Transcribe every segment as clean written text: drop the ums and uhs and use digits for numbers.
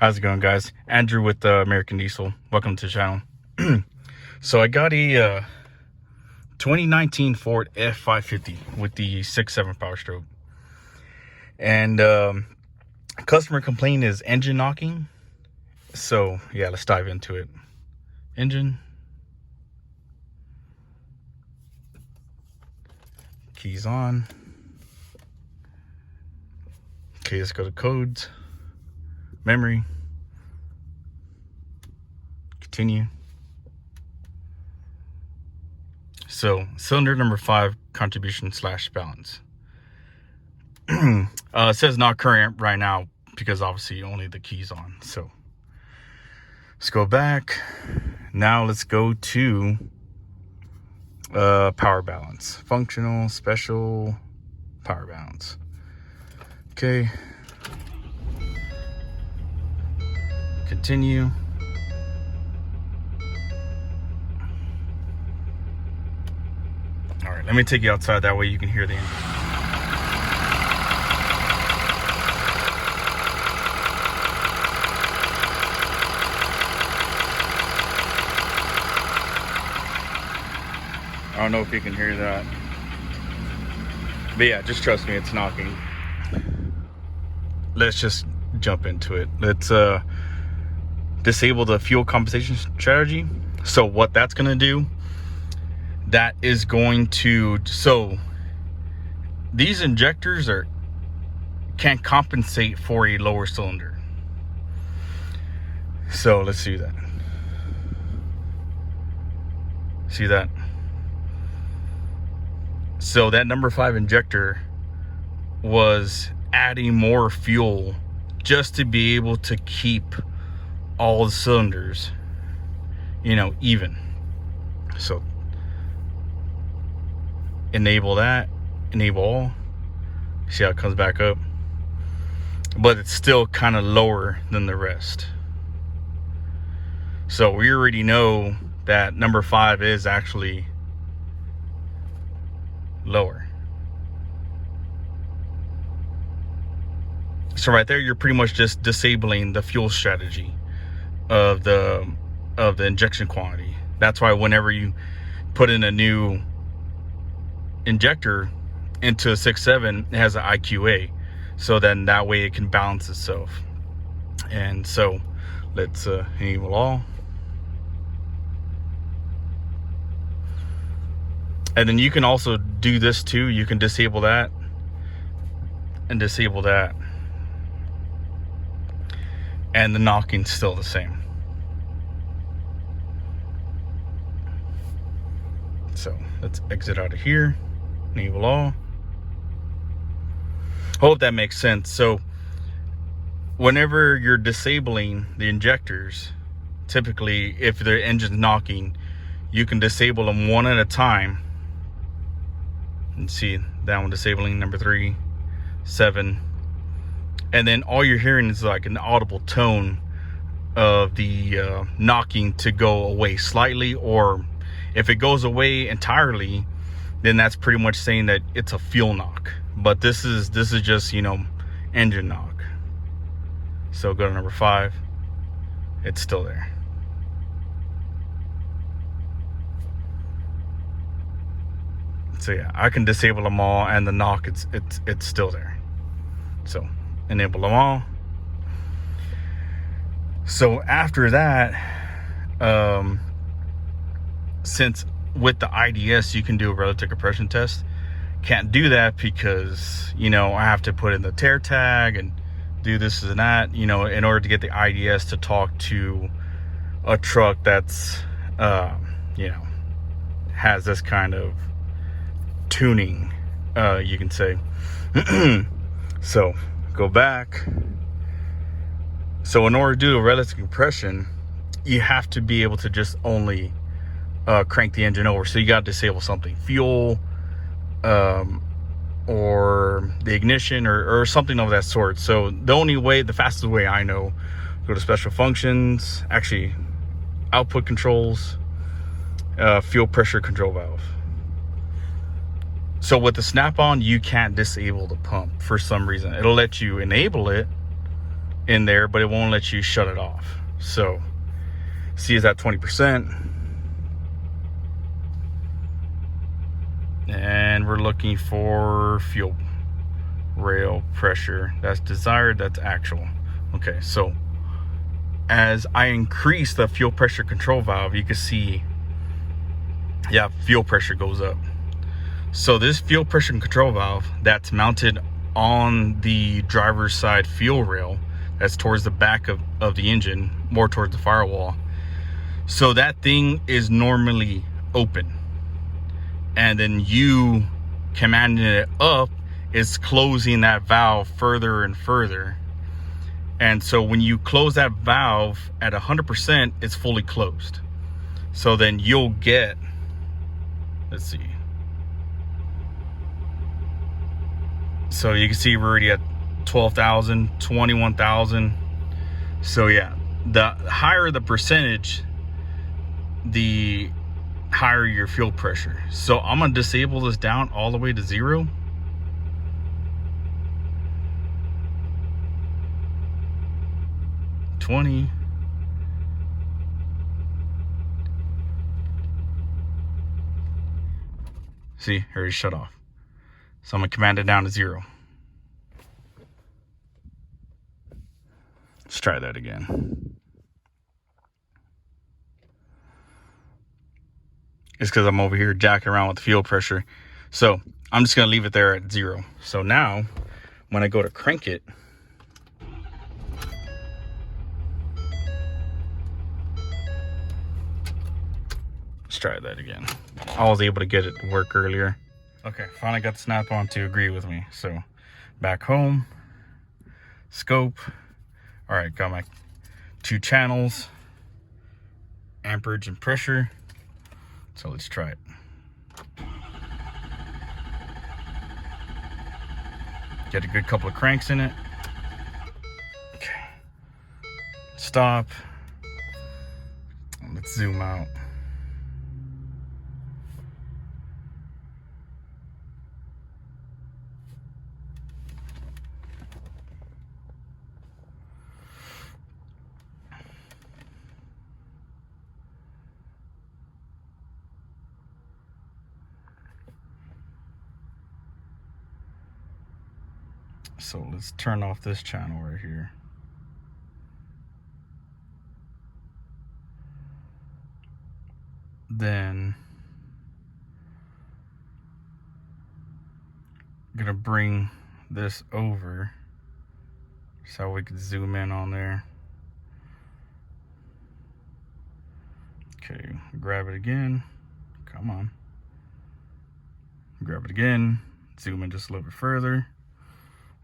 How's it going, guys? Andrew with American Diesel. Welcome to the channel. So I got a 2019 Ford F550 with the 6.7 Powerstroke. And customer complaint is engine knocking. So yeah, let's dive into it. Engine. Keys on. Okay, let's go to codes. Memory. Continue. So cylinder number 5 contribution / balance. It says not current right now because obviously only the keys on. So let's go back. Now let's go to power balance. Functional, special, power balance. Okay. Continue. All right, let me take you outside. That way you can hear the engine. I don't know if you can hear that. But yeah, just trust me, it's knocking. Let's just jump into it. Let's disable the fuel compensation strategy. So what that's going to do, that is going to, so these injectors can't compensate for a lower cylinder. So let's do that. See that? So that number 5 injector was adding more fuel just to be able to keep all the cylinders, even. So enable that, enable all. See how it comes back up, but it's still kind of lower than the rest. So we already know that number 5 is actually lower. So right there, you're pretty much just disabling the fuel strategy of the injection quantity. That's why whenever you put in a new injector into a 6.7, it has an IQA, so then that way it can balance itself. And so let's enable all, and then you can also do this too. You can disable that and disable that, and the knocking's still the same. So let's exit out of here, enable all. Hope that makes sense. So whenever you're disabling the injectors, typically if the engine's knocking, you can disable them one at a time. And see that one disabling, number 3, 7. And then all you're hearing is like an audible tone of the knocking to go away slightly, or if it goes away entirely, then that's pretty much saying that it's a fuel knock. But this is just, engine knock. So go to number 5. It's still there. So yeah, I can disable them all, and the knock, it's still there. So enable them all. So after that, since with the IDS you can do a relative compression test, can't do that because I have to put in the tear tag and do this and that, in order to get the IDS to talk to a truck that's has this kind of tuning, you can say. So go back. So in order to do a relative compression, you have to be able to just only crank the engine over. So you got to disable something, fuel, or the ignition, or something of that sort. So the only way, the fastest way I know, go to special functions, actually output controls, fuel pressure control valve. So with the snap-on, you can't disable the pump for some reason. It'll let you enable it in there, but it won't let you shut it off. So see, is at 20%, and we're looking for fuel rail pressure. That's desired, that's actual. Okay, so as I increase the fuel pressure control valve, you can see, yeah, fuel pressure goes up. So this fuel pressure control valve that's mounted on the driver's side fuel rail, that's towards the back of the engine, more towards the firewall. So that thing is normally open, and then you commanding it up is closing that valve further and further. And so when you close that valve at 100%, it's fully closed. So then you'll get, let's see. So you can see we're already at 12,000, 21,000. So yeah, the higher the percentage, the higher your fuel pressure. So I'm gonna disable this down all the way to 0. $20. See, already shut off. So I'm gonna command it down to 0. Let's try that again. It's because I'm over here jacking around with the fuel pressure. So I'm just gonna leave it there at 0. So now when I go to crank it, let's try that again. I was able to get it to work earlier. Okay, finally got the Snap-on to agree with me. So back home, scope. All right, got my 2 channels, amperage and pressure. So let's try it. Get a good couple of cranks in it. Okay, stop. Let's zoom out. So let's turn off this channel right here. Then I'm gonna bring this over so we can zoom in on there. Okay, grab it again. Come on. Grab it again. Zoom in just a little bit further.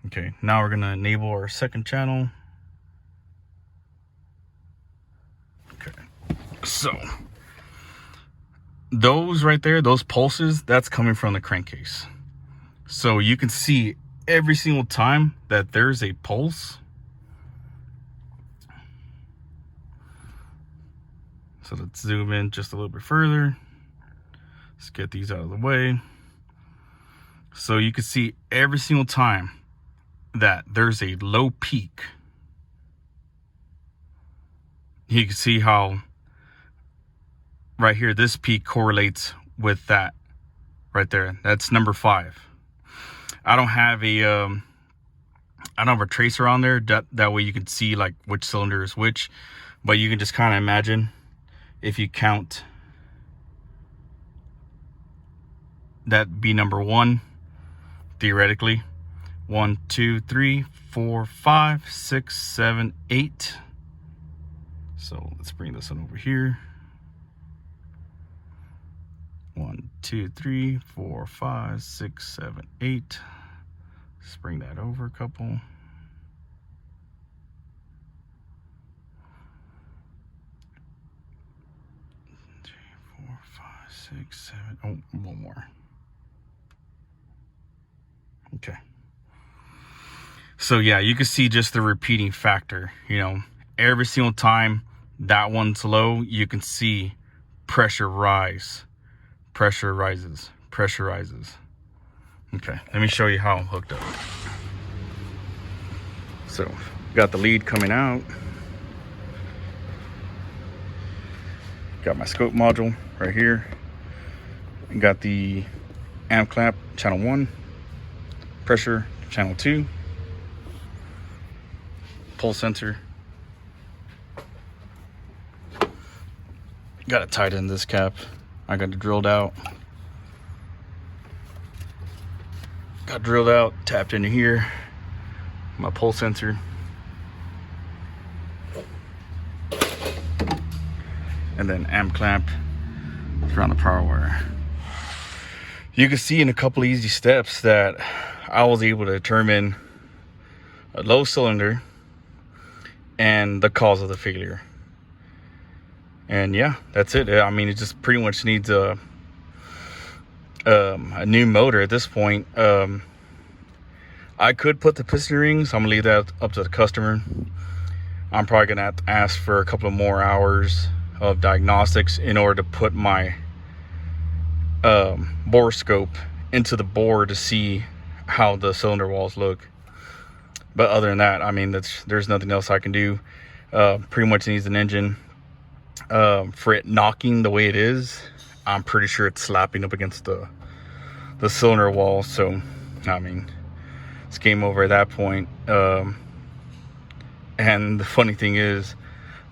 Okay, now we're gonna enable our second channel. Okay, so those right there, those pulses, that's coming from the crankcase. So you can see every single time that there's a pulse. So let's zoom in just a little bit further. Let's get these out of the way. So you can see every single time that there's a low peak, you can see how right here this peak correlates with that right there. That's number 5. I don't have a tracer on there that way you can see like which cylinder is which, but you can just kind of imagine if you count that be number 1 theoretically. 1, 2, 3, 4, 5, 6, 7, 8. So let's bring this one over here. 1, 2, 3, 4, 5, 6, 7, 8. Let's bring that over a couple. 3, 4, 5, 6, 7. Oh, one more. Okay. So yeah, you can see just the repeating factor, you know, every single time that one's low, you can see pressure rise, pressure rises, pressure rises. Okay, let me show you how I'm hooked up. So Got the lead coming out. Got my scope module right here. Got the amp clamp, channel 1, pressure, channel 2, pulse sensor. Got it tied in this cap. I got it drilled out. Got drilled out, tapped into here. My pulse sensor. And then amp clamp around the power wire. You can see in a couple of easy steps that I was able to determine a low cylinder and the cause of the failure. And yeah, that's it. I mean, it just pretty much needs a new motor at this point. I could put the piston rings. I'm gonna leave that up to the customer. I'm probably gonna have to ask for a couple of more hours of diagnostics in order to put my bore scope into the bore to see how the cylinder walls look. But other than that, I mean, there's nothing else I can do. Pretty much needs an engine. For it knocking the way it is, I'm pretty sure it's slapping up against the cylinder wall. So I mean, it's game over at that point. And the funny thing is,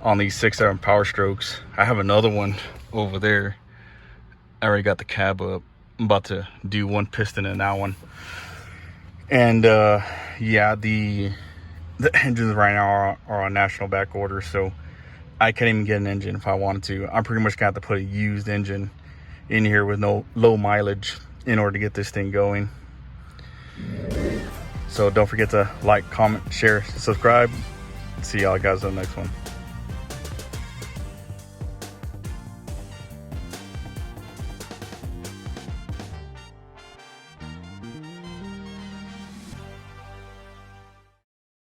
on these 6.7 Powerstrokes, I have another one over there. I already got the cab up. I'm about to do one piston in that one. And yeah, the engines right now are on national back order, so I can't even get an engine if I wanted to. I'm pretty much gonna have to put a used engine in here with no low mileage in order to get this thing going. So don't forget to like, comment, share, subscribe. See y'all guys on the next one.